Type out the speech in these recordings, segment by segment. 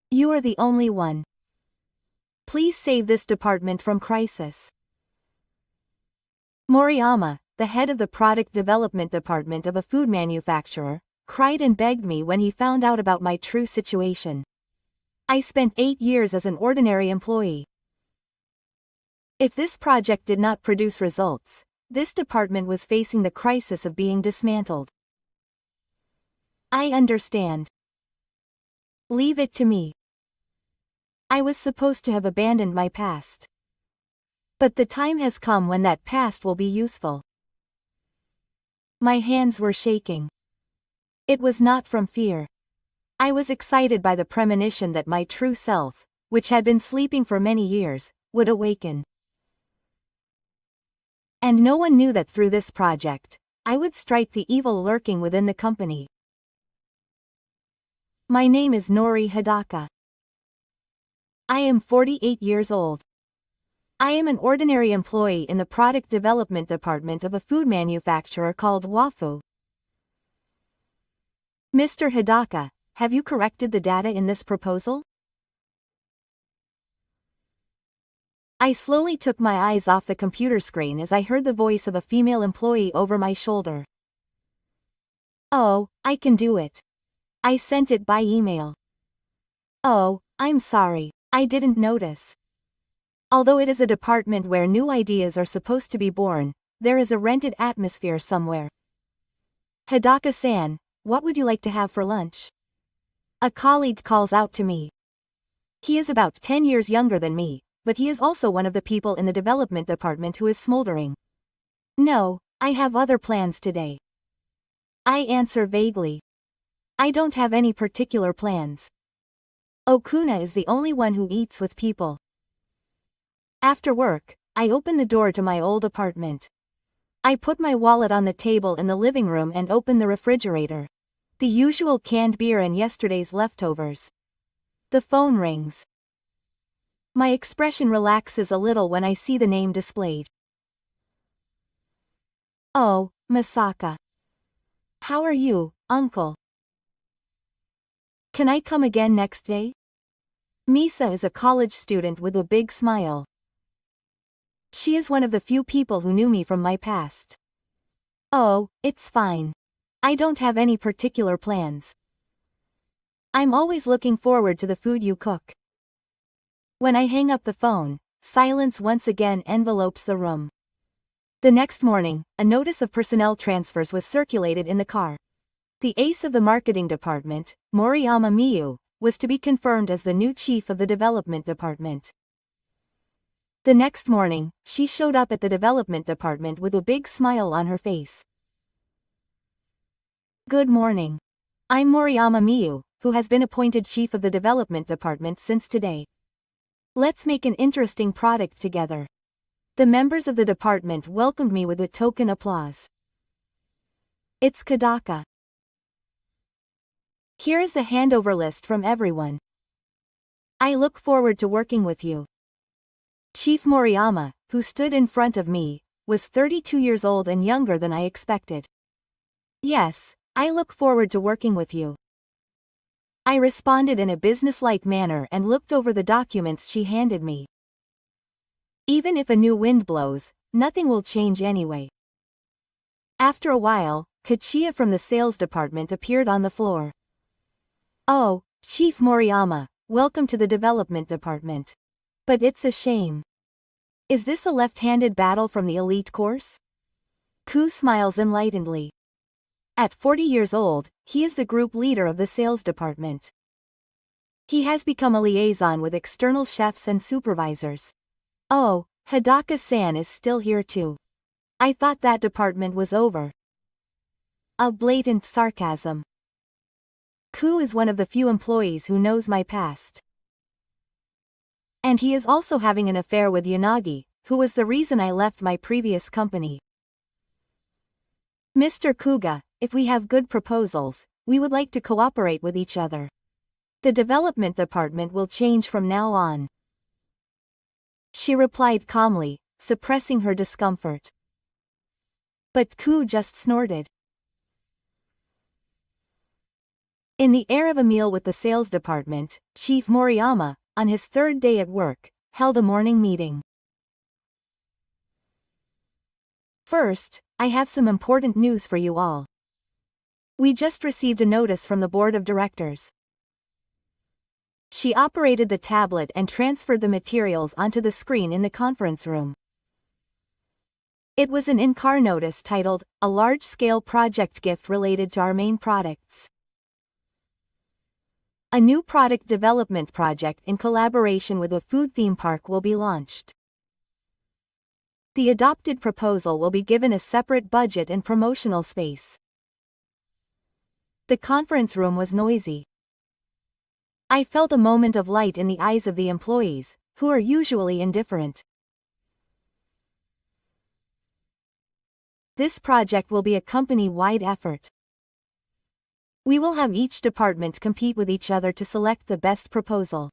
You are the only one. Please save this department from crisis. Moriyama, the head of the product development department of a food manufacturer, cried and begged me when he found out about my true situation. I spent 8 years as an ordinary employee. If this project did not produce results, this department was facing the crisis of being dismantled. I understand. Leave it to me. I was supposed to have abandoned my past. But the time has come when that past will be useful. My hands were shaking. It was not from fear. I was excited by the premonition that my true self, which had been sleeping for many years, would awaken. And no one knew that through this project, I would strike the evil lurking within the company. My name is Nori Hidaka. I am 48 years old. I am an ordinary employee in the product development department of a food manufacturer called Wafu. Mr. Hidaka, have you corrected the data in this proposal? I slowly took my eyes off the computer screen as I heard the voice of a female employee over my shoulder. Oh, I can do it. I sent it by email. Oh, I'm sorry, I didn't notice. Although it is a department where new ideas are supposed to be born, there is a rented atmosphere somewhere. Hidaka-san, what would you like to have for lunch? A colleague calls out to me. He is about 10 years younger than me, but he is also one of the people in the development department who is smoldering. No, I have other plans today. I answer vaguely. I don't have any particular plans. Okuna is the only one who eats with people. After work, I open the door to my old apartment. I put my wallet on the table in the living room and open the refrigerator. The usual canned beer and yesterday's leftovers. The phone rings. My expression relaxes a little when I see the name displayed. Oh, Masaka. How are you, uncle? Can I come again next day? Misa is a college student with a big smile. She is one of the few people who knew me from my past. Oh, it's fine. I don't have any particular plans. I'm always looking forward to the food you cook. When I hang up the phone, silence once again envelopes the room. The next morning, a notice of personnel transfers was circulated in the car. The ace of the marketing department, Moriyama Miyu, was to be confirmed as the new chief of the development department. The next morning, she showed up at the development department with a big smile on her face. Good morning. I'm Moriyama Miyu, who has been appointed chief of the development department since today. Let's make an interesting product together. The members of the department welcomed me with a token applause. It's Kadaka. Here is the handover list from everyone. I look forward to working with you. Chief Moriyama, who stood in front of me, was 32 years old and younger than I expected. Yes, I look forward to working with you. I responded in a businesslike manner and looked over the documents she handed me. Even if a new wind blows, nothing will change anyway. After a while, Kachiya from the sales department appeared on the floor. Oh, Chief Moriyama, welcome to the development department. But it's a shame. Is this a left-handed battle from the elite course? Ku smiles enlightenedly. At 40 years old, he is the group leader of the sales department. He has become a liaison with external chefs and supervisors. Oh, Hidaka-san is still here too. I thought that department was over. A blatant sarcasm. Ku is one of the few employees who knows my past. And he is also having an affair with Yanagi, who was the reason I left my previous company. Mr. Kuga, if we have good proposals, we would like to cooperate with each other. The development department will change from now on. She replied calmly, suppressing her discomfort. But Ku just snorted. In the air of a meal with the sales department, Chief Moriyama, on his third day at work, held a morning meeting. First, I have some important news for you all. We just received a notice from the board of directors. She operated the tablet and transferred the materials onto the screen in the conference room. It was an in-car notice titled, "A large-scale project gift related to our main products." A new product development project in collaboration with a food theme park will be launched. The adopted proposal will be given a separate budget and promotional space. The conference room was noisy. I felt a moment of light in the eyes of the employees, who are usually indifferent. This project will be a company-wide effort. We will have each department compete with each other to select the best proposal.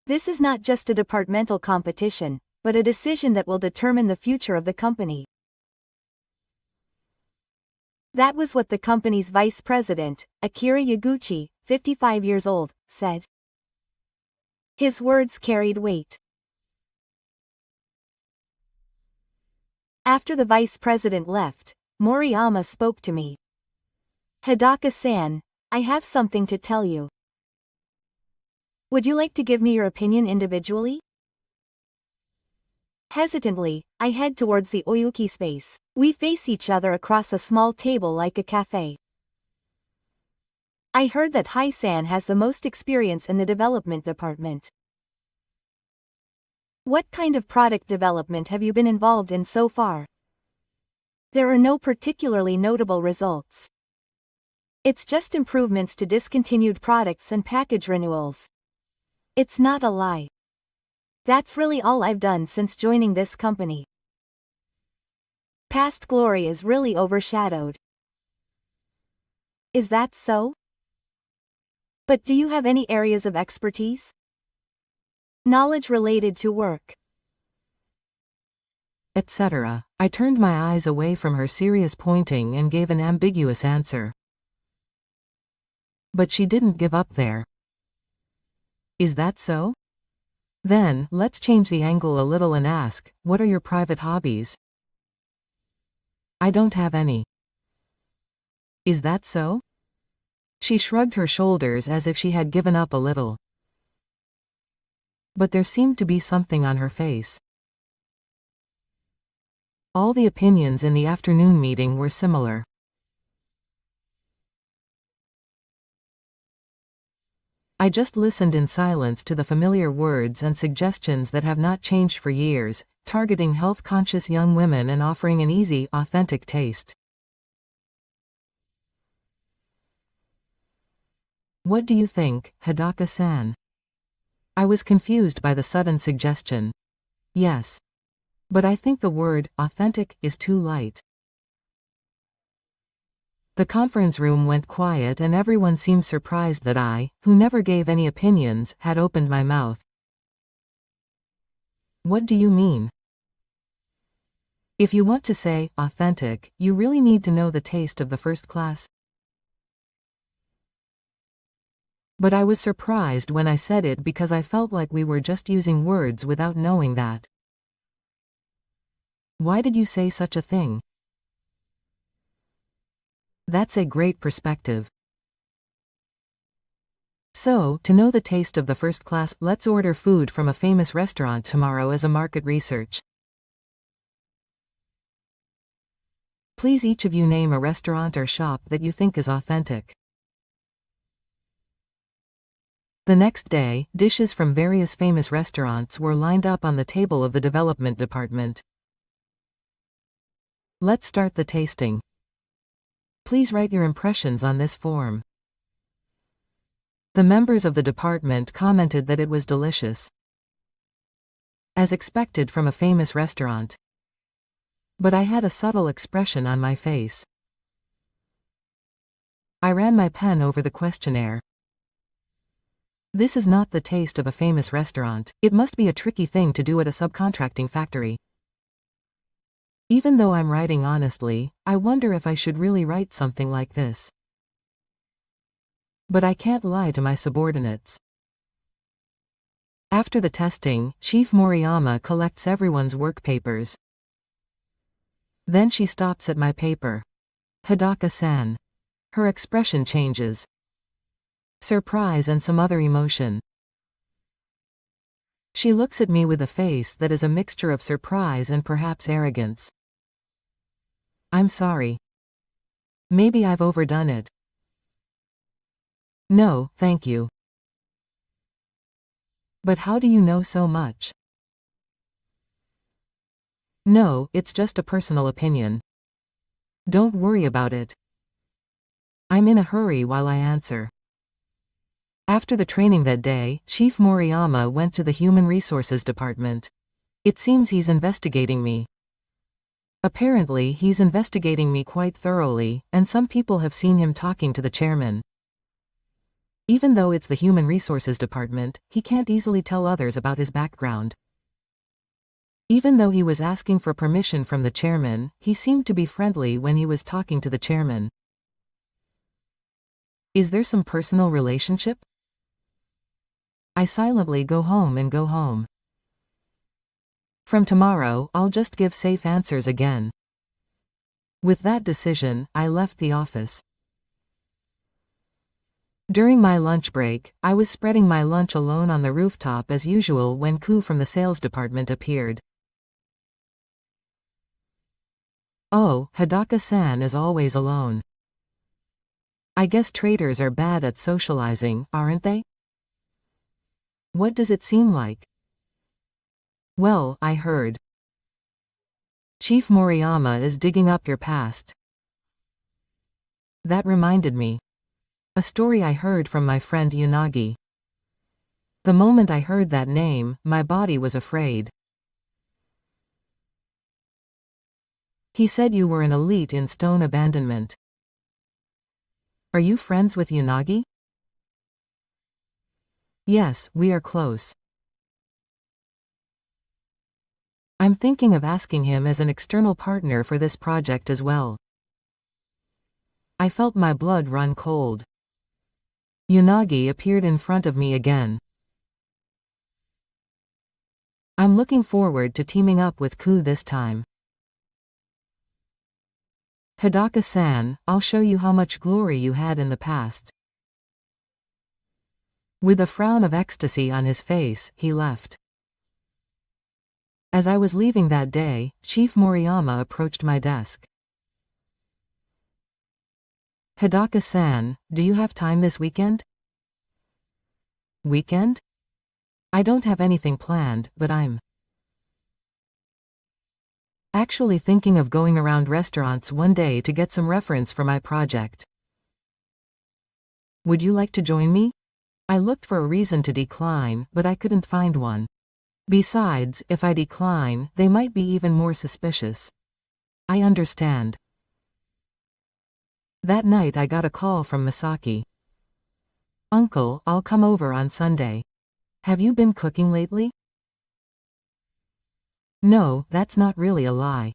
This is not just a departmental competition, but a decision that will determine the future of the company. That was what the company's vice president, Akira Yaguchi, 55 years old, said. His words carried weight. After the vice president left, Moriyama spoke to me. "Hidaka-san, I have something to tell you. Would you like to give me your opinion individually?" Hesitantly, I head towards the Oyuki space. We face each other across a small table like a cafe. I heard that Hai-san has the most experience in the development department. What kind of product development have you been involved in so far? There are no particularly notable results. It's just improvements to discontinued products and package renewals. It's not a lie. That's really all I've done since joining this company. Past glory is really overshadowed. Is that so? But do you have any areas of expertise? Knowledge related to work, etc. I turned my eyes away from her serious pointing and gave an ambiguous answer. But she didn't give up there. Is that so? Then, let's change the angle a little and ask, what are your private hobbies? I don't have any. Is that so? She shrugged her shoulders as if she had given up a little. But there seemed to be something on her face. All the opinions in the afternoon meeting were similar. I just listened in silence to the familiar words and suggestions that have not changed for years, targeting health-conscious young women and offering an easy, authentic taste. What do you think, Hidaka-san? I was confused by the sudden suggestion. Yes. But I think the word, authentic, is too light. The conference room went quiet and everyone seemed surprised that I, who never gave any opinions, had opened my mouth. What do you mean? If you want to say, authentic, you really need to know the taste of the first class. But I was surprised when I said it because I felt like we were just using words without knowing that. Why did you say such a thing? That's a great perspective. So, to know the taste of the first class, let's order food from a famous restaurant tomorrow as a market research. Please each of you name a restaurant or shop that you think is authentic. The next day, dishes from various famous restaurants were lined up on the table of the development department. Let's start the tasting. Please write your impressions on this form. The members of the department commented that it was delicious, as expected from a famous restaurant. But I had a subtle expression on my face. I ran my pen over the questionnaire. This is not the taste of a famous restaurant. It must be a tricky thing to do at a subcontracting factory. Even though I'm writing honestly, I wonder if I should really write something like this. But I can't lie to my subordinates. After the testing, Chief Moriyama collects everyone's work papers. Then she stops at my paper. Hidaka-san. Her expression changes. Surprise and some other emotion. She looks at me with a face that is a mixture of surprise and perhaps arrogance. I'm sorry. Maybe I've overdone it. No, thank you. But how do you know so much? No, it's just a personal opinion. Don't worry about it. I'm in a hurry while I answer. After the training that day, Chief Moriyama went to the Human Resources Department. It seems he's investigating me. Apparently, he's investigating me quite thoroughly, and some people have seen him talking to the chairman. Even though it's the Human Resources Department, he can't easily tell others about his background. Even though he was asking for permission from the chairman, he seemed to be friendly when he was talking to the chairman. Is there some personal relationship? I silently go home. From tomorrow, I'll just give safe answers again. With that decision, I left the office. During my lunch break, I was spreading my lunch alone on the rooftop as usual when Ku from the sales department appeared. Oh, Hidaka-san is always alone. I guess traders are bad at socializing, aren't they? What does it seem like? Well, I heard. Chief Moriyama is digging up your past. That reminded me. A story I heard from my friend Yanagi. The moment I heard that name, my body was afraid. He said you were an elite in stone abandonment. Are you friends with Yanagi? Yes, we are close. I'm thinking of asking him as an external partner for this project as well. I felt my blood run cold. Yanagi appeared in front of me again. I'm looking forward to teaming up with Ku this time. Hidaka-san, I'll show you how much glory you had in the past. With a frown of ecstasy on his face, he left. As I was leaving that day, Chief Moriyama approached my desk. Hidaka-san, do you have time this weekend? Weekend? I don't have anything planned, but I'm actually thinking of going around restaurants one day to get some reference for my project. Would you like to join me? I looked for a reason to decline, but I couldn't find one. Besides, if I decline, they might be even more suspicious. I understand. That night I got a call from Misaki. Uncle, I'll come over on Sunday. Have you been cooking lately? No, that's not really a lie.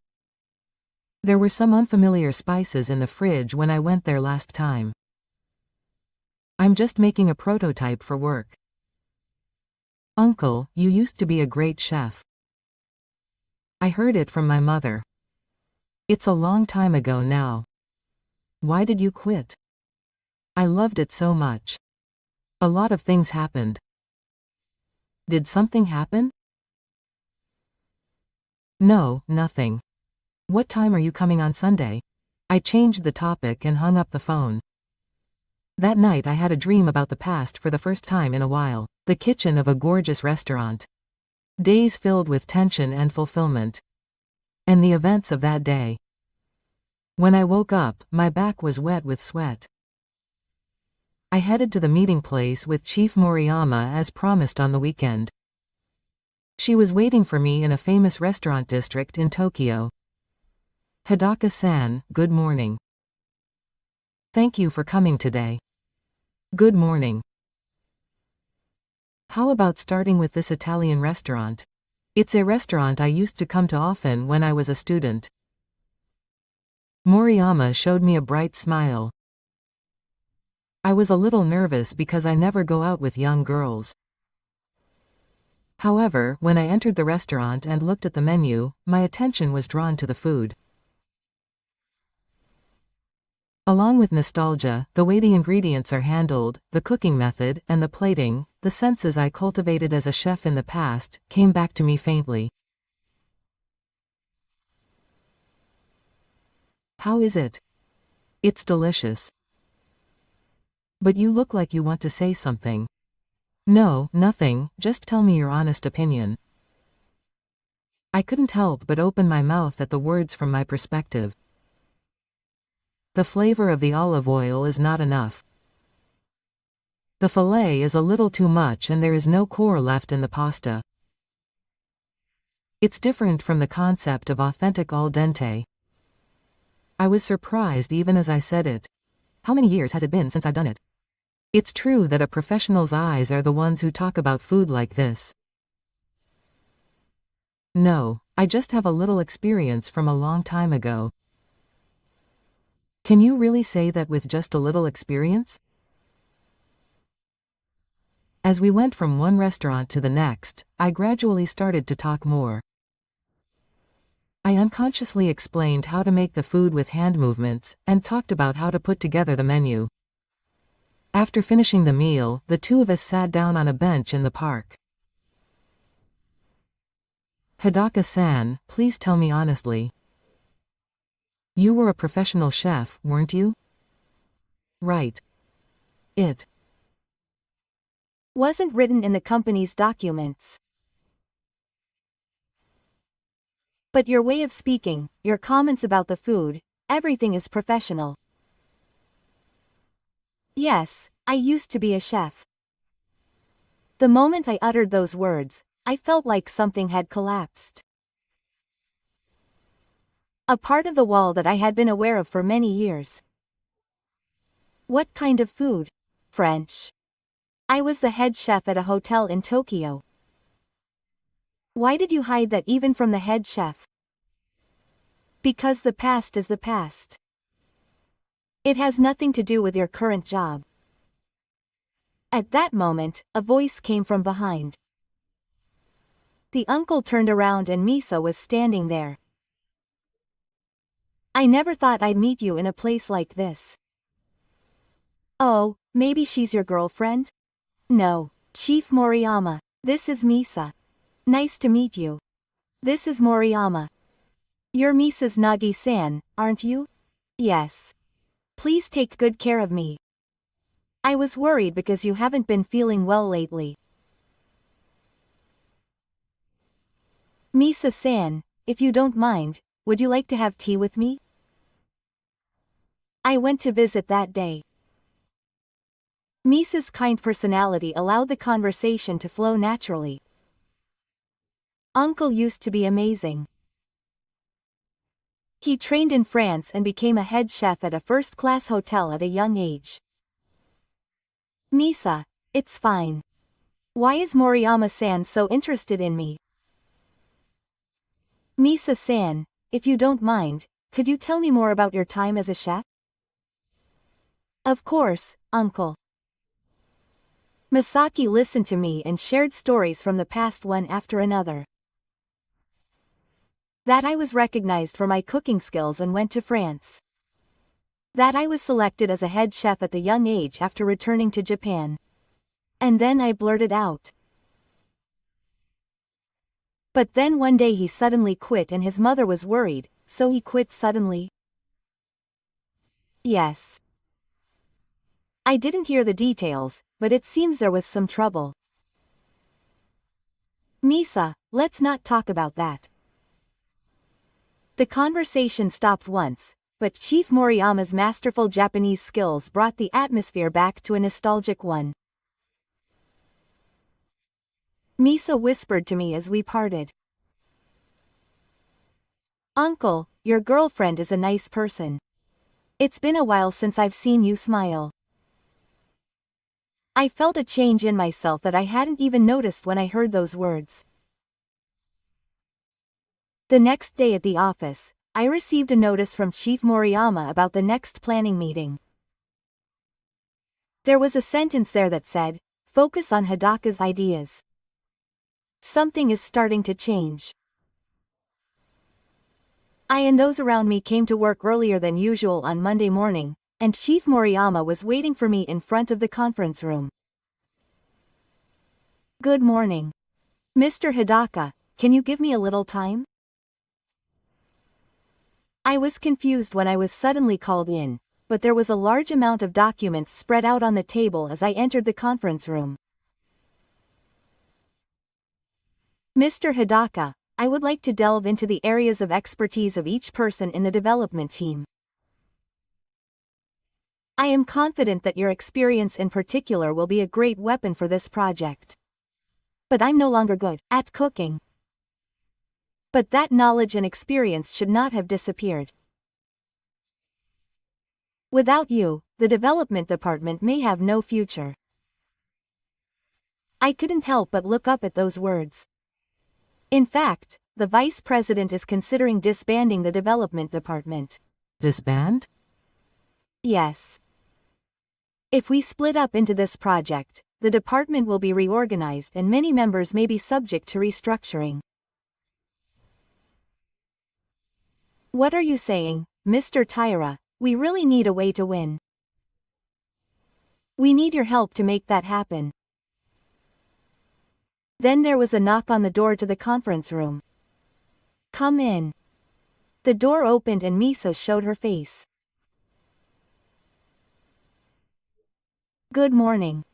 There were some unfamiliar spices in the fridge when I went there last time. I'm just making a prototype for work. Uncle, you used to be a great chef. I heard it from my mother. It's a long time ago now. Why did you quit? I loved it so much. A lot of things happened. Did something happen? No, nothing. What time are you coming on Sunday? I changed the topic and hung up the phone. That night I had a dream about the past for the first time in a while. The kitchen of a gorgeous restaurant. Days filled with tension and fulfillment. And the events of that day. When I woke up, my back was wet with sweat. I headed to the meeting place with Chief Moriyama as promised on the weekend. She was waiting for me in a famous restaurant district in Tokyo. Hidaka-san, good morning. Thank you for coming today. Good morning. How about starting with this Italian restaurant? It's a restaurant I used to come to often when I was a student. Moriyama showed me a bright smile. I was a little nervous because I never go out with young girls. However, when I entered the restaurant and looked at the menu, my attention was drawn to the food. Along with nostalgia, the way the ingredients are handled, the cooking method, and the plating, the senses I cultivated as a chef in the past, came back to me faintly. How is it? It's delicious. But you look like you want to say something. No, nothing, just tell me your honest opinion. I couldn't help but open my mouth at the words from my perspective. The flavor of the olive oil is not enough. The fillet is a little too much and there is no core left in the pasta. It's different from the concept of authentic al dente. I was surprised even as I said it. How many years has it been since I've done it? It's true that a professional's eyes are the ones who talk about food like this. No, I just have a little experience from a long time ago. Can you really say that with just a little experience? As we went from one restaurant to the next, I gradually started to talk more. I unconsciously explained how to make the food with hand movements, and talked about how to put together the menu. After finishing the meal, the two of us sat down on a bench in the park. Hidaka-san, please tell me honestly. You were a professional chef, weren't you? Right. It wasn't written in the company's documents. But your way of speaking, your comments about the food, everything is professional. Yes, I used to be a chef. The moment I uttered those words, I felt like something had collapsed. A part of the wall that I had been aware of for many years. What kind of food? French. I was the head chef at a hotel in Tokyo. Why did you hide that even from the head chef? Because the past is the past. It has nothing to do with your current job. At that moment, a voice came from behind. The uncle turned around and Misa was standing there. I never thought I'd meet you in a place like this. Oh, maybe she's your girlfriend? No, Chief Moriyama, this is Misa. Nice to meet you. This is Moriyama. You're Misa's Nagi-san, aren't you? Yes. Please take good care of me. I was worried because you haven't been feeling well lately. Misa-san, if you don't mind, would you like to have tea with me? I went to visit that day. Misa's kind personality allowed the conversation to flow naturally. Uncle used to be amazing. He trained in France and became a head chef at a first-class hotel at a young age. Misa, it's fine. Why is Moriyama-san so interested in me? Misa-san, if you don't mind, could you tell me more about your time as a chef? Of course, uncle. Masaki listened to me and shared stories from the past one after another. That I was recognized for my cooking skills and went to France. That I was selected as a head chef at the young age after returning to Japan. And then I blurted out. But then one day he suddenly quit and his mother was worried, so he quit suddenly. Yes. I didn't hear the details, but it seems there was some trouble. Misa, let's not talk about that. The conversation stopped once, but Chief Moriyama's masterful Japanese skills brought the atmosphere back to a nostalgic one. Misa whispered to me as we parted. Uncle, your girlfriend is a nice person. It's been a while since I've seen you smile. I felt a change in myself that I hadn't even noticed when I heard those words. The next day at the office, I received a notice from Chief Moriyama about the next planning meeting. There was a sentence there that said, "Focus on Hidaka's ideas." Something is starting to change. I and those around me came to work earlier than usual on Monday morning, and Chief Moriyama was waiting for me in front of the conference room. "Good morning. Mr. Hidaka, can you give me a little time?" I was confused when I was suddenly called in, but there was a large amount of documents spread out on the table as I entered the conference room. "Mr. Hidaka, I would like to delve into the areas of expertise of each person in the development team. I am confident that your experience in particular will be a great weapon for this project. But I'm no longer good at cooking. But that knowledge and experience should not have disappeared. Without you, the development department may have no future." I couldn't help but look up at those words. In fact, the vice president is considering disbanding the development department. Disband? Yes. If we split up into this project, the department will be reorganized and many members may be subject to restructuring. "What are you saying, Mr. Taira? We really need a way to win. We need your help to make that happen." Then there was a knock on the door to the conference room. "Come in." The door opened and Misa showed her face. "Good morning.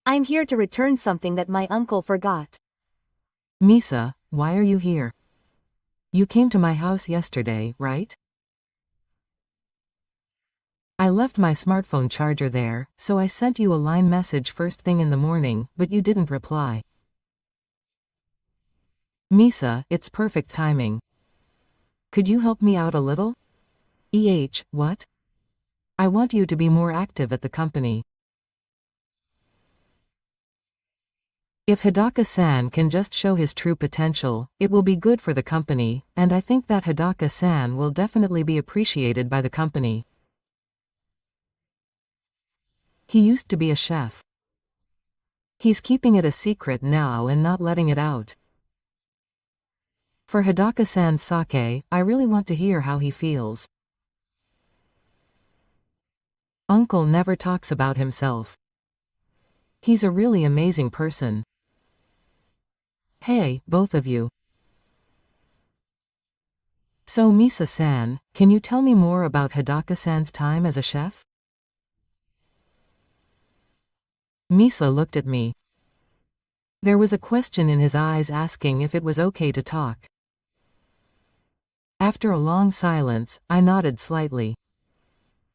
I'm here to return something that my uncle forgot." Misa, why are you here? You came to my house yesterday, right? I left my smartphone charger there, so I sent you a line message first thing in the morning, but you didn't reply. Misa, it's perfect timing. Could you help me out a little? What? I want you to be more active at the company. If Hidaka-san can just show his true potential, it will be good for the company, and I think that Hidaka-san will definitely be appreciated by the company. He used to be a chef. He's keeping it a secret now and not letting it out. For Hidaka-san's sake, I really want to hear how he feels. Uncle never talks about himself. He's a really amazing person. Hey, both of you. So Misa-san, can you tell me more about Hidaka-san's time as a chef? Misa looked at me. There was a question in his eyes asking if it was okay to talk. After a long silence, I nodded slightly.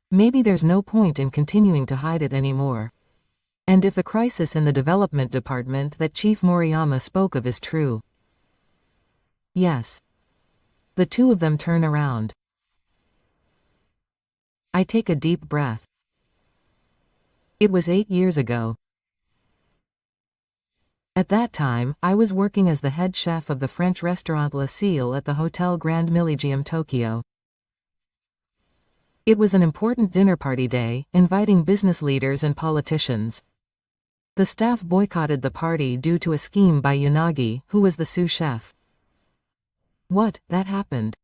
Maybe there's no point in continuing to hide it anymore. And if the crisis in the development department that Chief Moriyama spoke of is true. Yes. The two of them turn around. I take a deep breath. It was 8 years ago. At that time, I was working as the head chef of the French restaurant Le Ciel at the Hotel Grand Millennium Tokyo. It was an important dinner party day, inviting business leaders and politicians. The staff boycotted the party due to a scheme by Yanagi, who was the sous chef. What, that happened?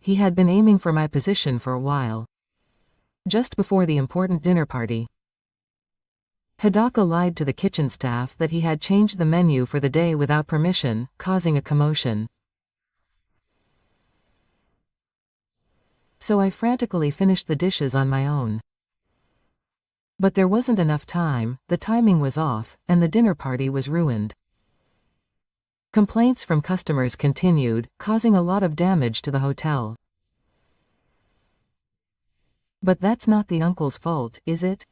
He had been aiming for my position for a while. Just before the important dinner party, Hidaka lied to the kitchen staff that he had changed the menu for the day without permission, causing a commotion. So I frantically finished the dishes on my own. But there wasn't enough time, the timing was off, and the dinner party was ruined. Complaints from customers continued, causing a lot of damage to the hotel. But that's not the uncle's fault, is it?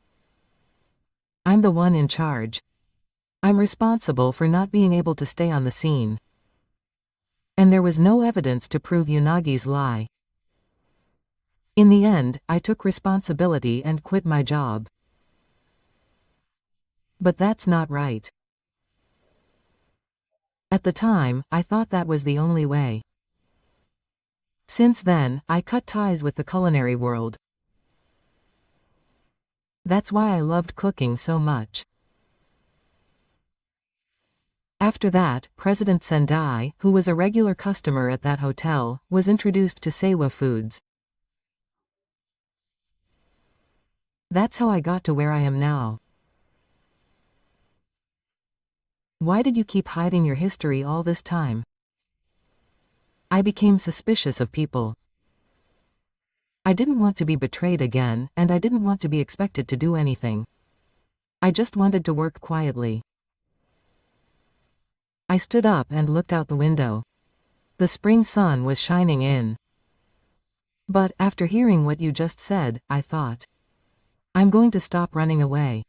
I'm the one in charge. I'm responsible for not being able to stay on the scene. And there was no evidence to prove Yanagi's lie. In the end, I took responsibility and quit my job. But that's not right. At the time, I thought that was the only way. Since then, I cut ties with the culinary world. That's why I loved cooking so much. After that, President Sendai, who was a regular customer at that hotel, was introduced to Seiwa Foods. That's how I got to where I am now. Why did you keep hiding your history all this time? I became suspicious of people. I didn't want to be betrayed again, and I didn't want to be expected to do anything. I just wanted to work quietly. I stood up and looked out the window. The spring sun was shining in. But, after hearing what you just said, I thought, I'm going to stop running away.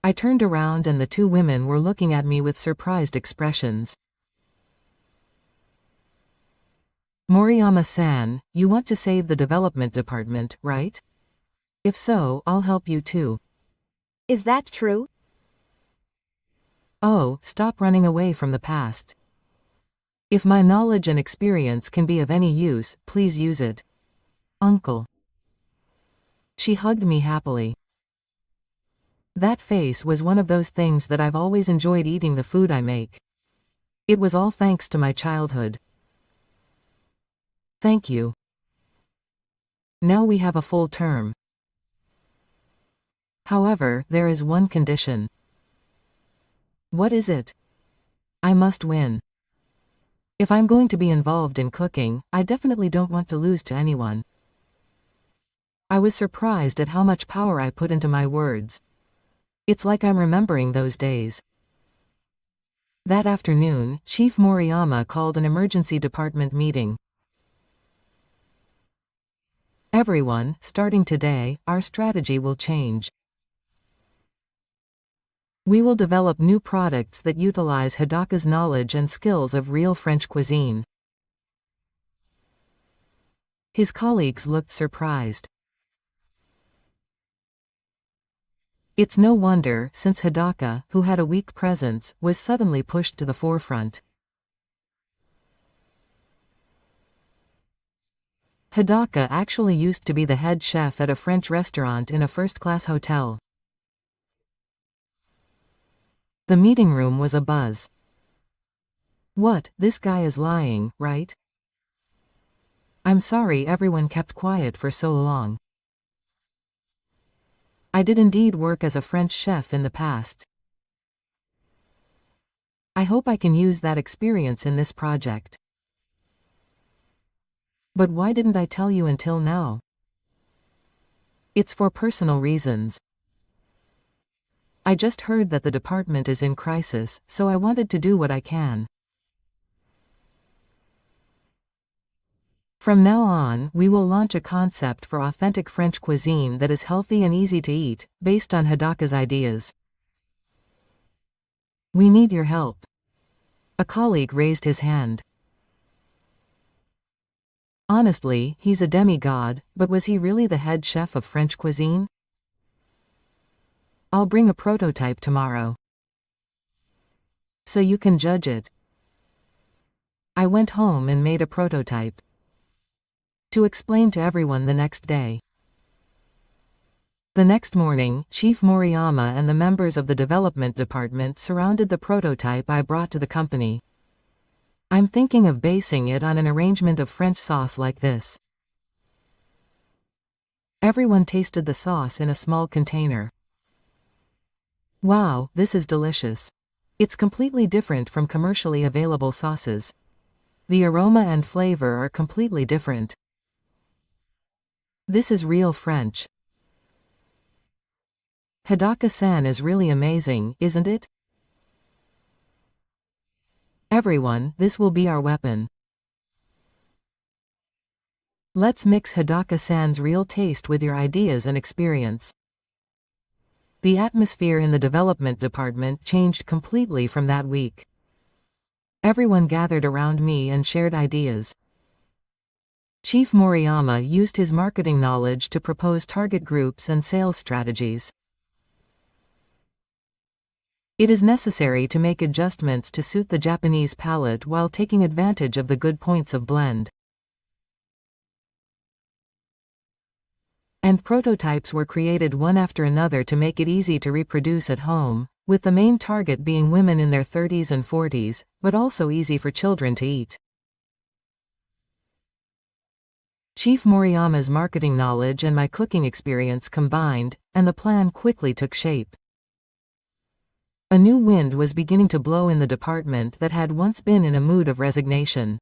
I turned around and the two women were looking at me with surprised expressions. Moriyama-san, you want to save the development department, right? If so, I'll help you too. Is that true? Oh, stop running away from the past. If my knowledge and experience can be of any use, please use it. Uncle. She hugged me happily. That face was one of those things that I've always enjoyed eating the food I make. It was all thanks to my childhood. Thank you. Now we have a full term. However, there is one condition. What is it? I must win. If I'm going to be involved in cooking, I definitely don't want to lose to anyone. I was surprised at how much power I put into my words. It's like I'm remembering those days. That afternoon, Chief Moriyama called an emergency department meeting. Everyone, starting today, our strategy will change. We will develop new products that utilize Hidaka's knowledge and skills of real French cuisine. His colleagues looked surprised. It's no wonder, since Hidaka, who had a weak presence, was suddenly pushed to the forefront. Hidaka actually used to be the head chef at a French restaurant in a first-class hotel. The meeting room was abuzz. What, this guy is lying, right? I'm sorry everyone kept quiet for so long. I did indeed work as a French chef in the past. I hope I can use that experience in this project. But why didn't I tell you until now? It's for personal reasons. I just heard that the department is in crisis, so I wanted to do what I can. From now on, we will launch a concept for authentic French cuisine that is healthy and easy to eat, based on Hidaka's ideas. We need your help. A colleague raised his hand. Honestly, he's a demigod, but was he really the head chef of French cuisine? I'll bring a prototype tomorrow. So you can judge it. I went home and made a prototype. To explain to everyone the next day. The next morning, Chief Moriyama and the members of the development department surrounded the prototype I brought to the company. I'm thinking of basing it on an arrangement of French sauce like this. Everyone tasted the sauce in a small container. Wow, this is delicious. It's completely different from commercially available sauces. The aroma and flavor are completely different. This is real French. Hidaka-san is really amazing, isn't it? Everyone, this will be our weapon. Let's mix Hidaka-san's real taste with your ideas and experience. The atmosphere in the development department changed completely from that week. Everyone gathered around me and shared ideas. Chief Moriyama used his marketing knowledge to propose target groups and sales strategies. It is necessary to make adjustments to suit the Japanese palate while taking advantage of the good points of blend. And prototypes were created one after another to make it easy to reproduce at home, with the main target being women in their 30s and 40s, but also easy for children to eat. Chief Moriyama's marketing knowledge and my cooking experience combined, and the plan quickly took shape. A new wind was beginning to blow in the department that had once been in a mood of resignation.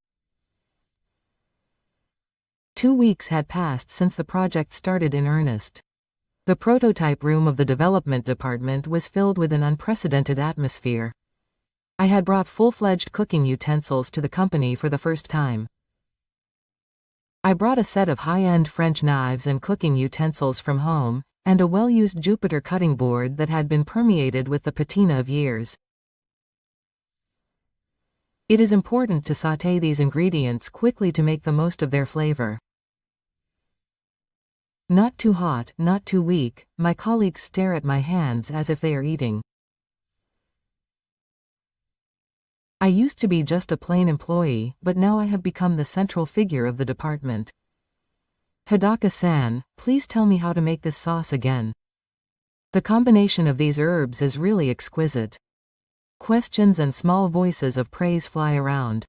2 weeks had passed since the project started in earnest. The prototype room of the development department was filled with an unprecedented atmosphere. I had brought full-fledged cooking utensils to the company for the first time. I brought a set of high-end French knives and cooking utensils from home, and a well-used Jupiter cutting board that had been permeated with the patina of years. It is important to sauté these ingredients quickly to make the most of their flavor. Not too hot, not too weak, my colleagues stare at my hands as if they are eating. I used to be just a plain employee, but now I have become the central figure of the department. Hidaka-san, please tell me how to make this sauce again. The combination of these herbs is really exquisite. Questions and small voices of praise fly around.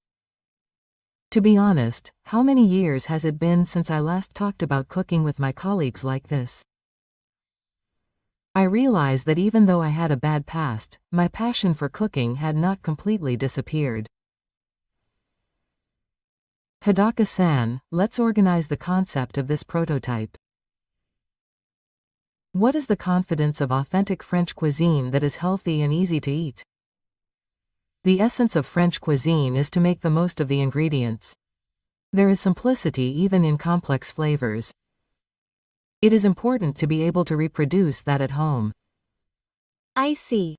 To be honest, how many years has it been since I last talked about cooking with my colleagues like this? I realize that even though I had a bad past, my passion for cooking had not completely disappeared. Hidaka-san, let's organize the concept of this prototype. What is the confidence of authentic French cuisine that is healthy and easy to eat? The essence of French cuisine is to make the most of the ingredients. There is simplicity even in complex flavors. It is important to be able to reproduce that at home. I see.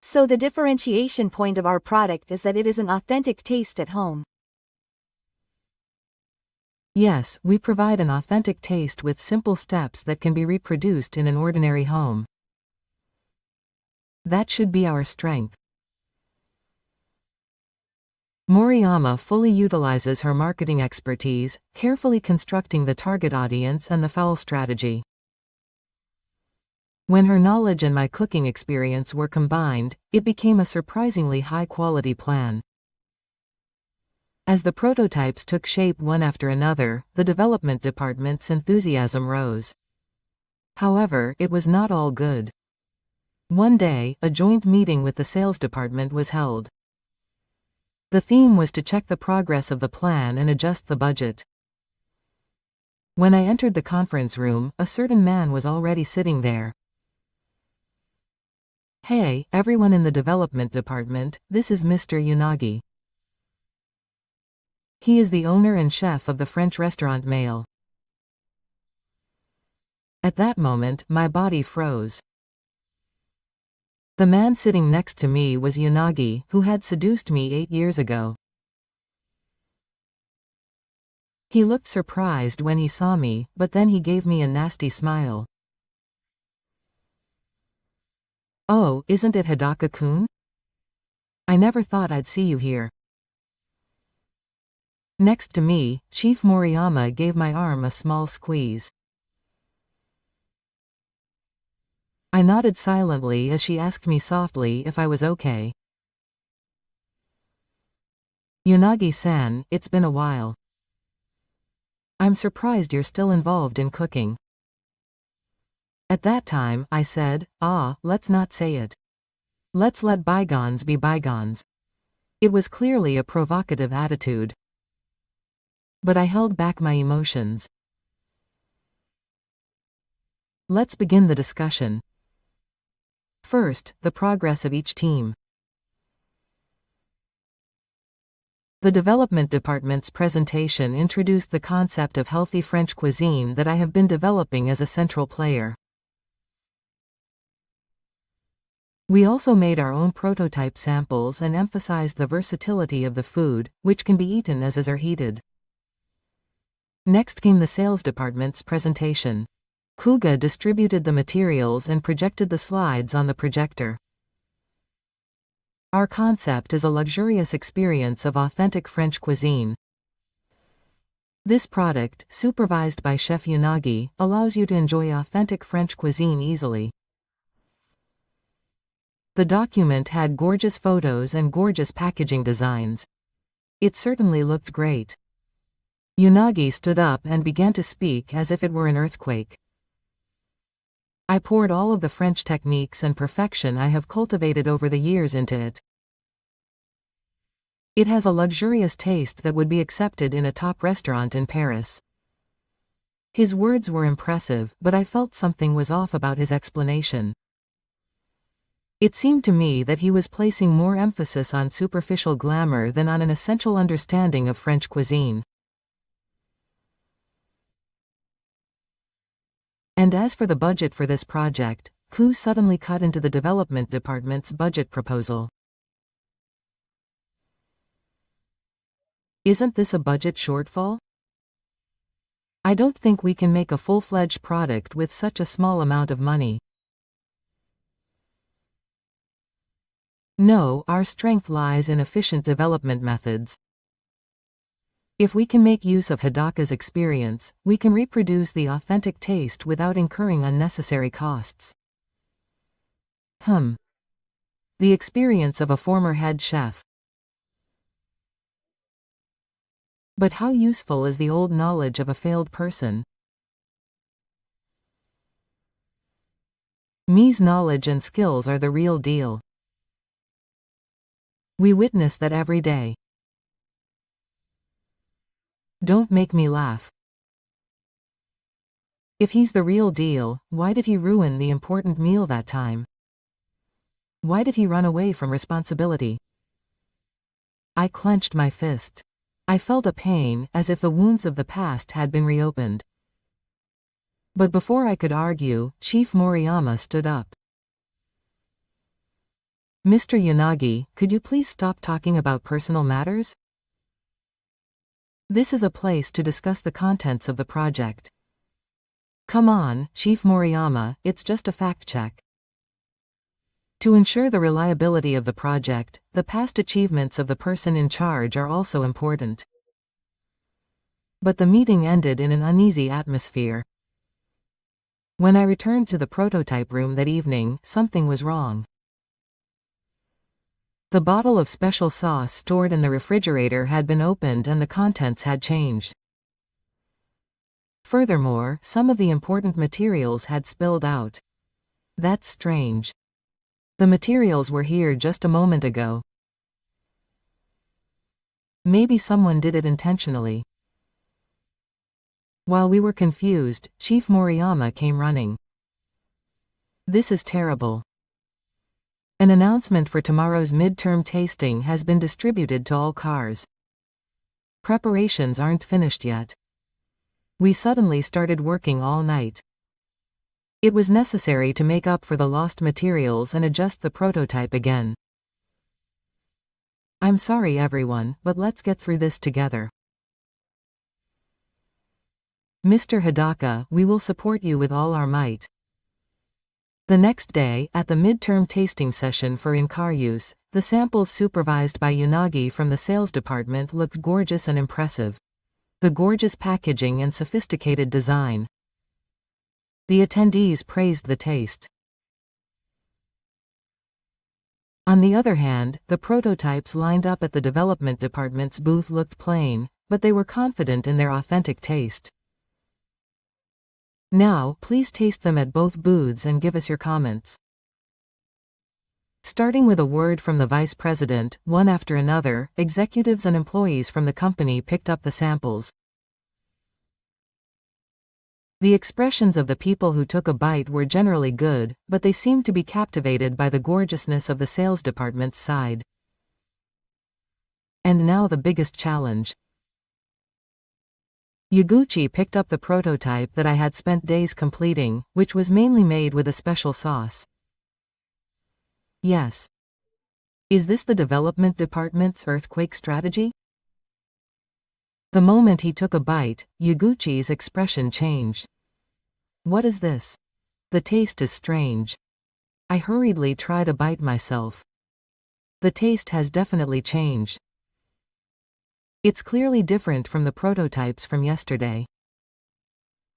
So the differentiation point of our product is that it is an authentic taste at home. Yes, we provide an authentic taste with simple steps that can be reproduced in an ordinary home. That should be our strength. Moriyama fully utilizes her marketing expertise, carefully constructing the target audience and the foul strategy. When her knowledge and my cooking experience were combined, it became a surprisingly high-quality plan. As the prototypes took shape one after another, the development department's enthusiasm rose. However, it was not all good. One day, a joint meeting with the sales department was held. The theme was to check the progress of the plan and adjust the budget. When I entered the conference room, a certain man was already sitting there. Hey, everyone in the development department, this is Mr. Yanagi. He is the owner and chef of the French restaurant Mail. At that moment, my body froze. The man sitting next to me was Yanagi, who had seduced me 8 years ago. He looked surprised when he saw me, but then he gave me a nasty smile. Oh, isn't it Hidaka-kun? I never thought I'd see you here. Next to me, Chief Moriyama gave my arm a small squeeze. I nodded silently as she asked me softly if I was okay. Yanagi-san, it's been a while. I'm surprised you're still involved in cooking. At that time, I said, let's not say it. Let's let bygones be bygones. It was clearly a provocative attitude. But I held back my emotions. Let's begin the discussion. First, the progress of each team. The development department's presentation introduced the concept of healthy French cuisine that I have been developing as a central player. We also made our own prototype samples and emphasized the versatility of the food, which can be eaten as is or heated. Next came the sales department's presentation. Kuga distributed the materials and projected the slides on the projector. Our concept is a luxurious experience of authentic French cuisine. This product, supervised by Chef Yanagi, allows you to enjoy authentic French cuisine easily. The document had gorgeous photos and gorgeous packaging designs. It certainly looked great. Yanagi stood up and began to speak as if it were an earthquake. I poured all of the French techniques and perfection I have cultivated over the years into it. It has a luxurious taste that would be accepted in a top restaurant in Paris. His words were impressive, but I felt something was off about his explanation. It seemed to me that he was placing more emphasis on superficial glamour than on an essential understanding of French cuisine. And as for the budget for this project, Ku suddenly cut into the development department's budget proposal. Isn't this a budget shortfall? I don't think we can make a full-fledged product with such a small amount of money. No, our strength lies in efficient development methods. If we can make use of Hidaka's experience, we can reproduce the authentic taste without incurring unnecessary costs. The experience of a former head chef. But how useful is the old knowledge of a failed person? Me's knowledge and skills are the real deal. We witness that every day. Don't make me laugh. If he's the real deal, why did he ruin the important meal that time? Why did he run away from responsibility? I clenched my fist. I felt a pain, as if the wounds of the past had been reopened. But before I could argue, Chief Moriyama stood up. Mr. Yanagi, could you please stop talking about personal matters? This is a place to discuss the contents of the project. Come on, Chief Moriyama, it's just a fact check. To ensure the reliability of the project, the past achievements of the person in charge are also important. But the meeting ended in an uneasy atmosphere. When I returned to the prototype room that evening, something was wrong. The bottle of special sauce stored in the refrigerator had been opened and the contents had changed. Furthermore, some of the important materials had spilled out. That's strange. The materials were here just a moment ago. Maybe someone did it intentionally. While we were confused, Chief Moriyama came running. This is terrible. An announcement for tomorrow's midterm tasting has been distributed to all cars. Preparations aren't finished yet. We suddenly started working all night. It was necessary to make up for the lost materials and adjust the prototype again. I'm sorry everyone, but let's get through this together. Mr. Hidaka, we will support you with all our might. The next day, at the midterm tasting session for in-car use, the samples supervised by Yanagi from the sales department looked gorgeous and impressive. The gorgeous packaging and sophisticated design. The attendees praised the taste. On the other hand, the prototypes lined up at the development department's booth looked plain, but they were confident in their authentic taste. Now, please taste them at both booths and give us your comments. Starting with a word from the vice president, one after another, executives and employees from the company picked up the samples. The expressions of the people who took a bite were generally good, but they seemed to be captivated by the gorgeousness of the sales department's side. And now the biggest challenge. Yaguchi picked up the prototype that I had spent days completing, which was mainly made with a special sauce. Yes. Is this the development department's earthquake strategy? The moment he took a bite, Yaguchi's expression changed. What is this? The taste is strange. I hurriedly try to bite myself. The taste has definitely changed. It's clearly different from the prototypes from yesterday.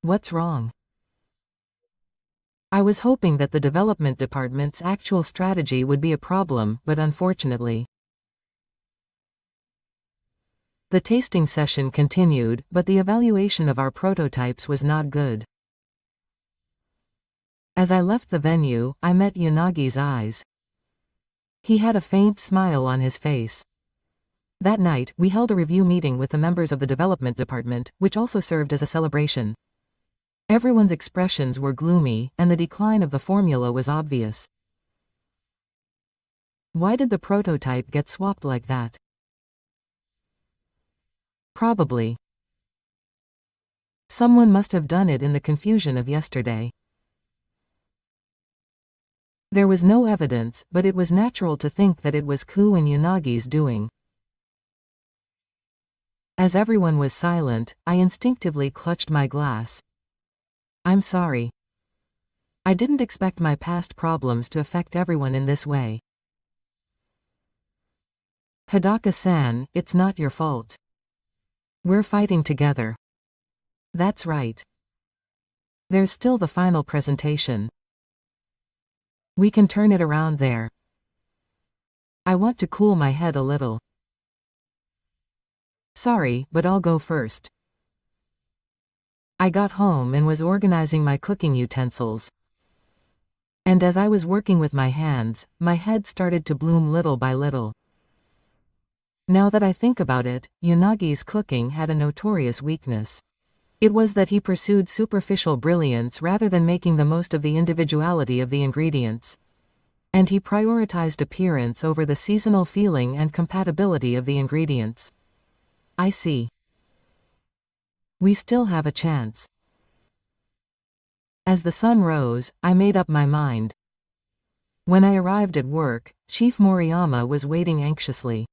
What's wrong? I was hoping that the development department's actual strategy would be a problem, but unfortunately. The tasting session continued, but the evaluation of our prototypes was not good. As I left the venue, I met Yanagi's eyes. He had a faint smile on his face. That night, we held a review meeting with the members of the development department, which also served as a celebration. Everyone's expressions were gloomy, and the decline of the formula was obvious. Why did the prototype get swapped like that? Probably. Someone must have done it in the confusion of yesterday. There was no evidence, but it was natural to think that it was Ku and Yanagi's doing. As everyone was silent, I instinctively clutched my glass. I'm sorry. I didn't expect my past problems to affect everyone in this way. Hidaka-san, it's not your fault. We're fighting together. That's right. There's still the final presentation. We can turn it around there. I want to cool my head a little. Sorry, but I'll go first. I got home and was organizing my cooking utensils. And as I was working with my hands, my head started to bloom little by little. Now that I think about it, Yanagi's cooking had a notorious weakness. It was that he pursued superficial brilliance rather than making the most of the individuality of the ingredients. And he prioritized appearance over the seasonal feeling and compatibility of the ingredients. I see. We still have a chance. As the sun rose, I made up my mind. When I arrived at work, Chief Moriyama was waiting anxiously.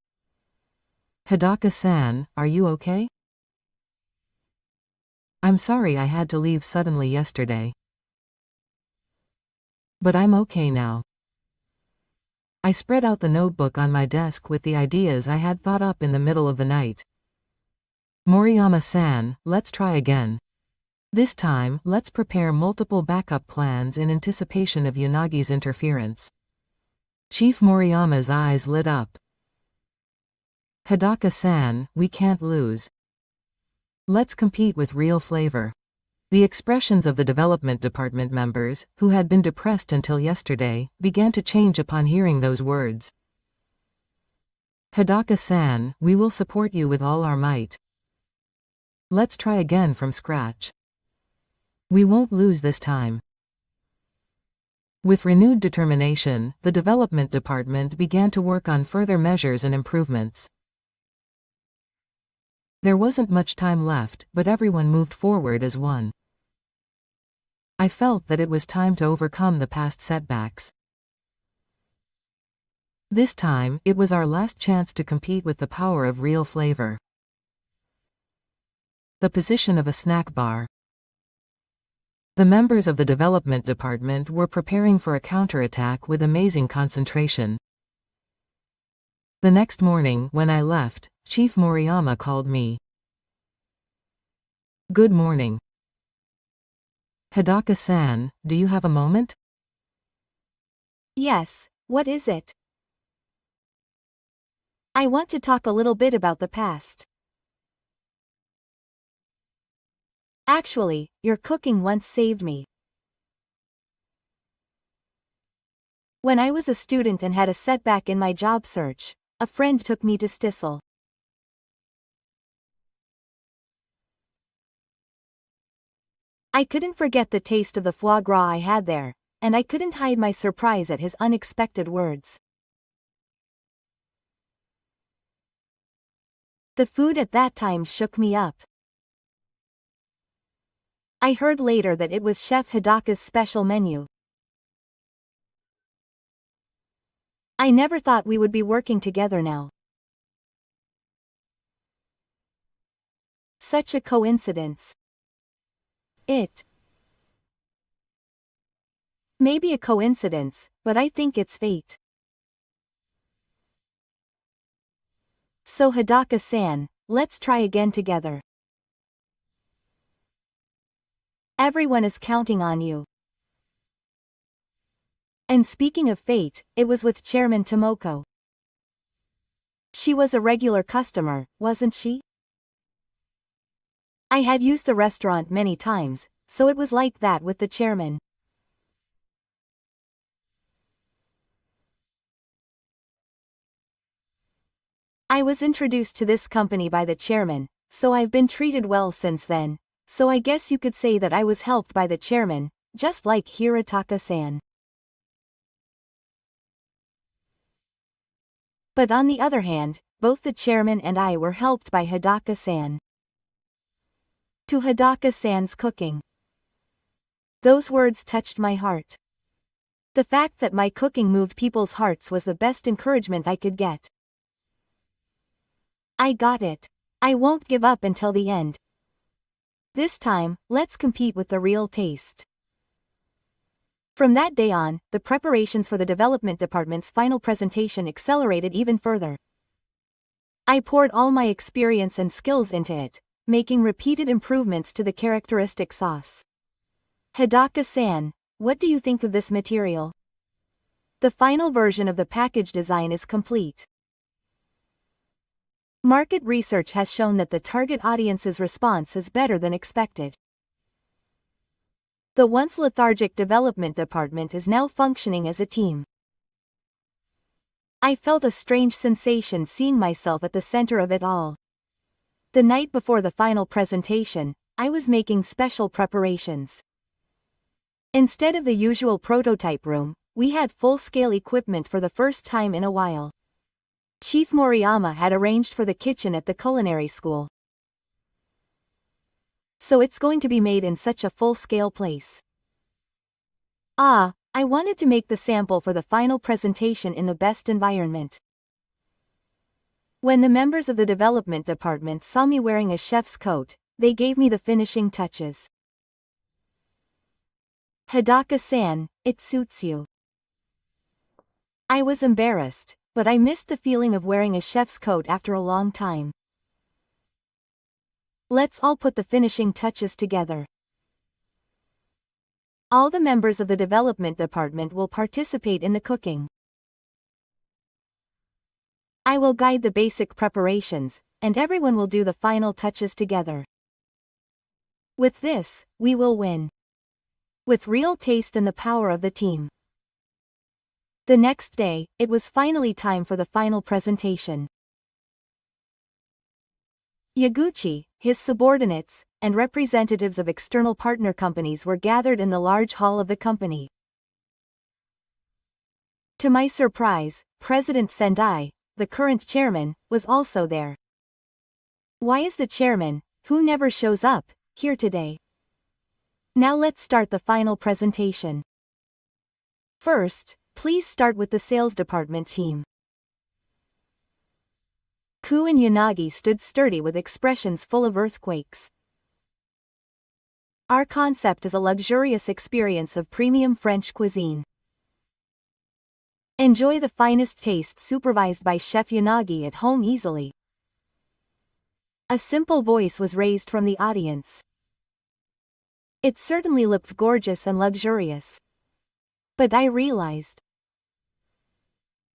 Hidaka-san, are you okay? I'm sorry I had to leave suddenly yesterday. But I'm okay now. I spread out the notebook on my desk with the ideas I had thought up in the middle of the night. Moriyama-san, let's try again. This time, let's prepare multiple backup plans in anticipation of Yanagi's interference. Chief Moriyama's eyes lit up. Hidaka-san, we can't lose. Let's compete with real flavor. The expressions of the development department members, who had been depressed until yesterday, began to change upon hearing those words. Hidaka-san, we will support you with all our might. Let's try again from scratch. We won't lose this time. With renewed determination, the development department began to work on further measures and improvements. There wasn't much time left, but everyone moved forward as one. I felt that it was time to overcome the past setbacks. This time, it was our last chance to compete with the power of real flavor. The position of a snack bar. The members of the development department were preparing for a counterattack with amazing concentration. The next morning, when I left, Chief Moriyama called me. Good morning. Hidaka-san, do you have a moment? Yes, what is it? I want to talk a little bit about the past. Actually, your cooking once saved me. When I was a student and had a setback in my job search, a friend took me to Stissel. I couldn't forget the taste of the foie gras I had there, and I couldn't hide my surprise at his unexpected words. The food at that time shook me up. I heard later that it was Chef Hidaka's special menu. I never thought we would be working together now. Such a coincidence. It may be a coincidence, but I think it's fate. So Hidaka-san, let's try again together. Everyone is counting on you. And speaking of fate, it was with Chairman Tomoko. She was a regular customer, wasn't she? I had used the restaurant many times, so it was like that with the chairman. I was introduced to this company by the chairman, so I've been treated well since then, so I guess you could say that I was helped by the chairman, just like Hirataka-san. But on the other hand, both the chairman and I were helped by Hidaka-san. To Hidaka-san's cooking. Those words touched my heart. The fact that my cooking moved people's hearts was the best encouragement I could get. I got it. I won't give up until the end. This time, let's compete with the real taste. From that day on, the preparations for the development department's final presentation accelerated even further. I poured all my experience and skills into it, making repeated improvements to the characteristic sauce. Hidaka-san, what do you think of this material? The final version of the package design is complete. Market research has shown that the target audience's response is better than expected. The once lethargic development department is now functioning as a team. I felt a strange sensation seeing myself at the center of it all. The night before the final presentation, I was making special preparations. Instead of the usual prototype room, we had full-scale equipment for the first time in a while. Chief Moriyama had arranged for the kitchen at the culinary school. So it's going to be made in such a full-scale place. I wanted to make the sample for the final presentation in the best environment. When the members of the development department saw me wearing a chef's coat, they gave me the finishing touches. Hidaka-san, it suits you. I was embarrassed, but I missed the feeling of wearing a chef's coat after a long time. Let's all put the finishing touches together. All the members of the development department will participate in the cooking. I will guide the basic preparations, and everyone will do the final touches together. With this, we will win. With real taste and the power of the team. The next day, it was finally time for the final presentation. Yaguchi, his subordinates, and representatives of external partner companies were gathered in the large hall of the company. To my surprise, President Sendai, the current chairman, was also there. Why is the chairman, who never shows up, here today? Now let's start the final presentation. First, please start with the sales department team. Ku and Yanagi stood sturdy with expressions full of earthquakes. Our concept is a luxurious experience of premium French cuisine. Enjoy the finest taste supervised by Chef Yanagi at home easily. A simple voice was raised from the audience. It certainly looked gorgeous and luxurious. But I realized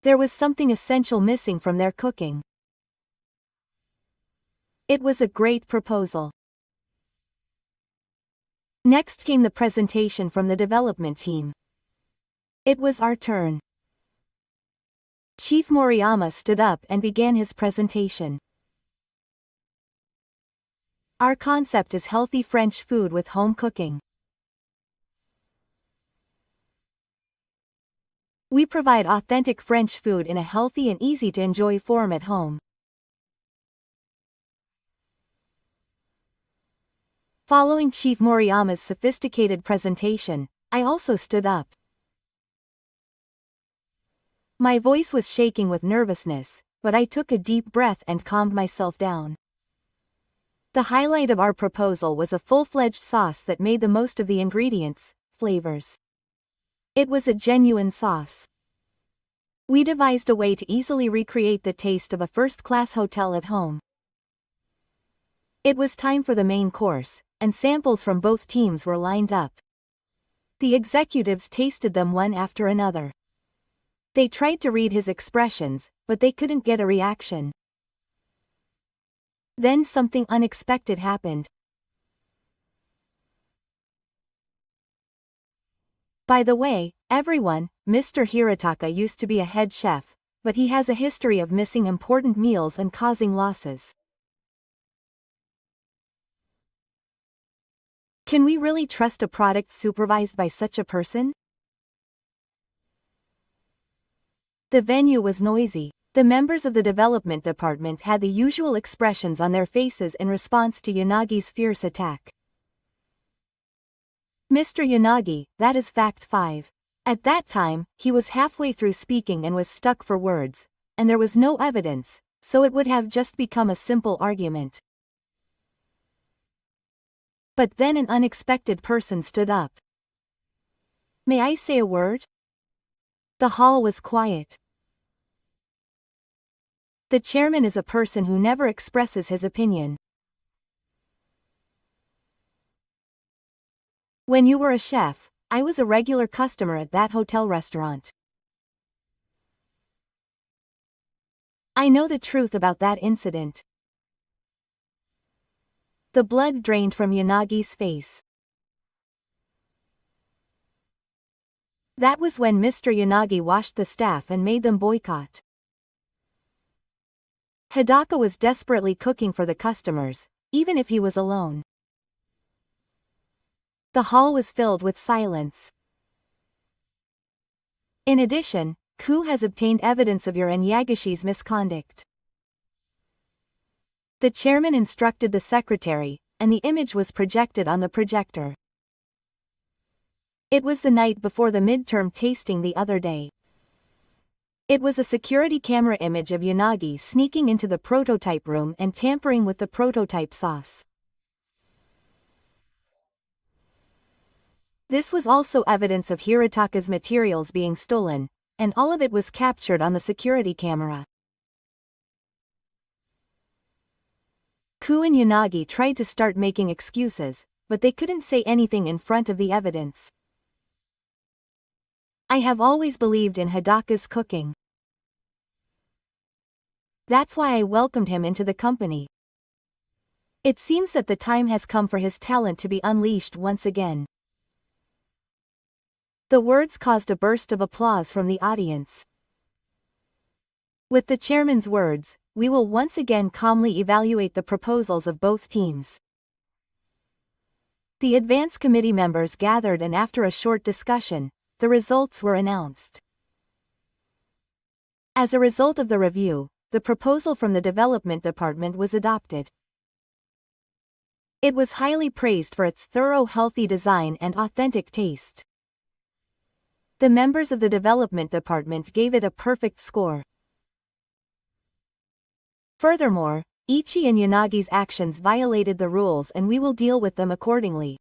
there was something essential missing from their cooking. It was a great proposal. Next came the presentation from the development team. It was our turn. Chief Moriyama stood up and began his presentation. Our concept is healthy French food with home cooking. We provide authentic French food in a healthy and easy-to-enjoy form at home. Following Chief Moriyama's sophisticated presentation, I also stood up. My voice was shaking with nervousness, but I took a deep breath and calmed myself down. The highlight of our proposal was a full-fledged sauce that made the most of the ingredients, flavors. It was a genuine sauce. We devised a way to easily recreate the taste of a first-class hotel at home. It was time for the main course, and samples from both teams were lined up. The executives tasted them one after another. They tried to read his expressions, but they couldn't get a reaction. Then something unexpected happened. By the way, everyone, Mr. Hirataka used to be a head chef, but he has a history of missing important meals and causing losses. Can we really trust a product supervised by such a person? The venue was noisy. The members of the development department had the usual expressions on their faces in response to Yanagi's fierce attack. Mr. Yanagi, that is fact 5. At that time, he was halfway through speaking and was stuck for words, and there was no evidence, so it would have just become a simple argument. But then an unexpected person stood up. May I say a word? The hall was quiet. The chairman is a person who never expresses his opinion. When you were a chef, I was a regular customer at that hotel restaurant. I know the truth about that incident. The blood drained from Yanagi's face. That was when Mr. Yanagi washed the staff and made them boycott. Hidaka was desperately cooking for the customers, even if he was alone. The hall was filled with silence. In addition, Ku has obtained evidence of your and Yagishi's misconduct. The chairman instructed the secretary, and the image was projected on the projector. It was the night before the midterm tasting the other day. It was a security camera image of Yanagi sneaking into the prototype room and tampering with the prototype sauce. This was also evidence of Hirataka's materials being stolen, and all of it was captured on the security camera. Ku and Yanagi tried to start making excuses, but they couldn't say anything in front of the evidence. I have always believed in Hidaka's cooking. That's why I welcomed him into the company. It seems that the time has come for his talent to be unleashed once again. The words caused a burst of applause from the audience. With the chairman's words, we will once again calmly evaluate the proposals of both teams. The advance committee members gathered and after a short discussion, the results were announced. As a result of the review, the proposal from the development department was adopted. It was highly praised for its thorough, healthy design and authentic taste. The members of the development department gave it a perfect score. Furthermore, Ichi and Yanagi's actions violated the rules and we will deal with them accordingly.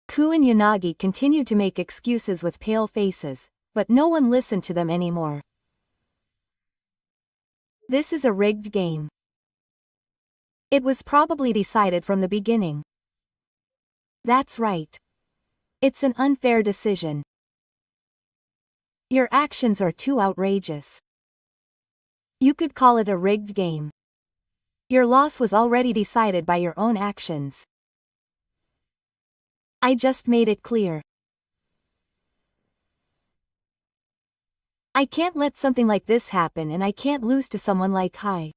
Ku and Yanagi continued to make excuses with pale faces, but no one listened to them anymore. This is a rigged game. It was probably decided from the beginning. That's right. It's an unfair decision. Your actions are too outrageous. You could call it a rigged game. Your loss was already decided by your own actions. I just made it clear. I can't let something like this happen and I can't lose to someone like Hai.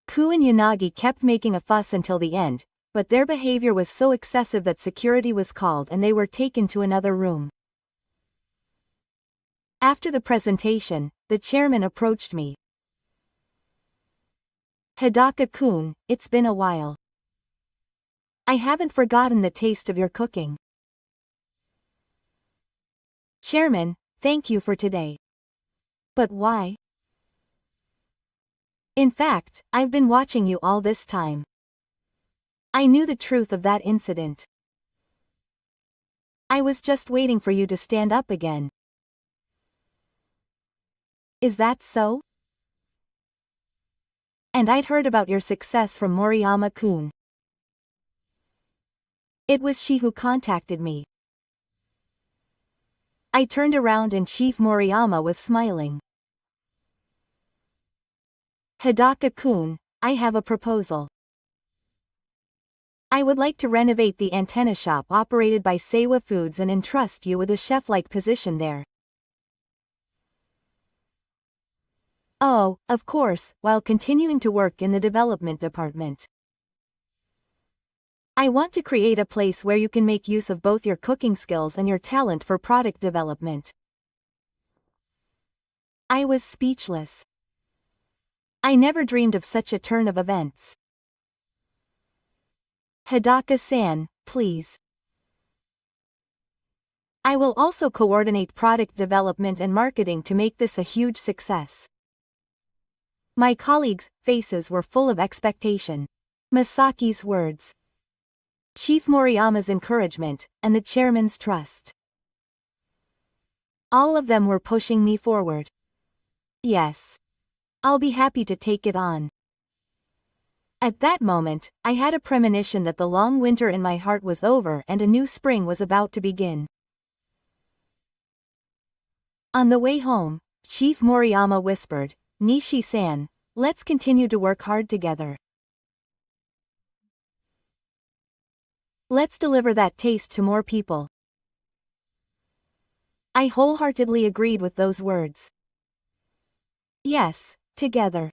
Ku and Yanagi kept making a fuss until the end, but their behavior was so excessive that security was called and they were taken to another room. After the presentation, the chairman approached me. Hidaka-kun, it's been a while. I haven't forgotten the taste of your cooking. Chairman, thank you for today. But why? In fact, I've been watching you all this time. I knew the truth of that incident. I was just waiting for you to stand up again. Is that so? And I'd heard about your success from Moriyama-kun. It was she who contacted me. I turned around and Chief Moriyama was smiling. Hidaka-kun, I have a proposal. I would like to renovate the antenna shop operated by Seiwa Foods and entrust you with a chef-like position there. Oh, of course, while continuing to work in the development department. I want to create a place where you can make use of both your cooking skills and your talent for product development. I was speechless. I never dreamed of such a turn of events. Hidaka-san, please. I will also coordinate product development and marketing to make this a huge success. My colleagues' faces were full of expectation. Masaki's words, Chief Moriyama's encouragement, and the chairman's trust. All of them were pushing me forward. Yes. I'll be happy to take it on. At that moment, I had a premonition that the long winter in my heart was over and a new spring was about to begin. On the way home, Chief Moriyama whispered, Nishi-san, let's continue to work hard together. Let's deliver that taste to more people. I wholeheartedly agreed with those words. Yes, together.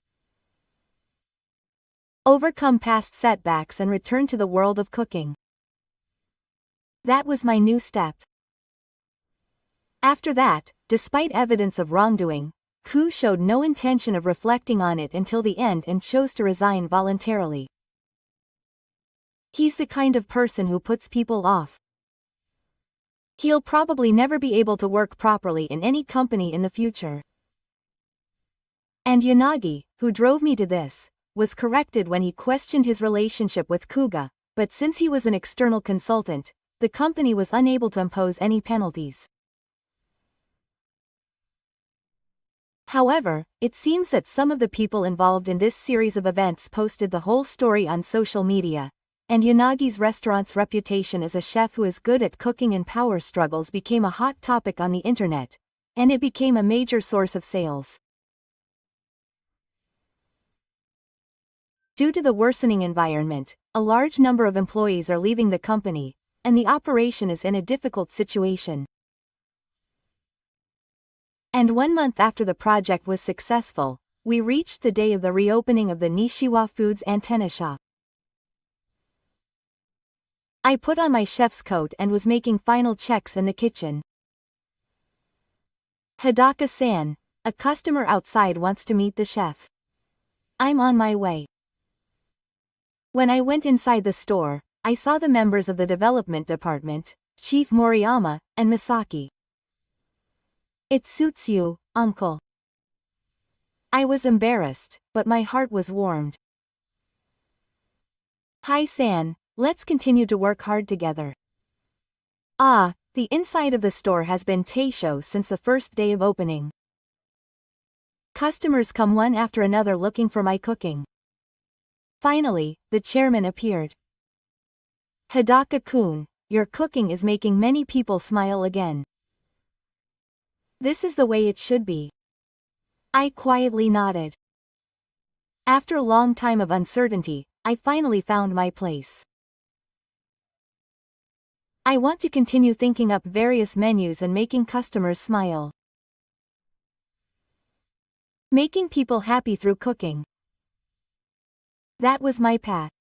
Overcome past setbacks and return to the world of cooking. That was my new step. After that, despite evidence of wrongdoing, Ku showed no intention of reflecting on it until the end and chose to resign voluntarily. He's the kind of person who puts people off. He'll probably never be able to work properly in any company in the future. And Yanagi, who drove me to this, was corrected when he questioned his relationship with Kuga, but since he was an external consultant, the company was unable to impose any penalties. However, it seems that some of the people involved in this series of events posted the whole story on social media, and Yanagi's restaurant's reputation as a chef who is good at cooking and power struggles became a hot topic on the internet, and it became a major source of sales. Due to the worsening environment, a large number of employees are leaving the company, and the operation is in a difficult situation. And 1 month after the project was successful, we reached the day of the reopening of the Nishiwa Foods antenna shop. I put on my chef's coat and was making final checks in the kitchen. Hidaka-san, a customer outside wants to meet the chef. I'm on my way. When I went inside the store, I saw the members of the development department, Chief Moriyama, and Misaki. It suits you, uncle. I was embarrassed, but my heart was warmed. Hi-san, let's continue to work hard together. Ah, the inside of the store has been Teisho since the first day of opening. Customers come one after another looking for my cooking. Finally, the chairman appeared. Hidaka-kun, your cooking is making many people smile again. This is the way it should be. I quietly nodded. After a long time of uncertainty, I finally found my place. I want to continue thinking up various menus and making customers smile. Making people happy through cooking. That was my path.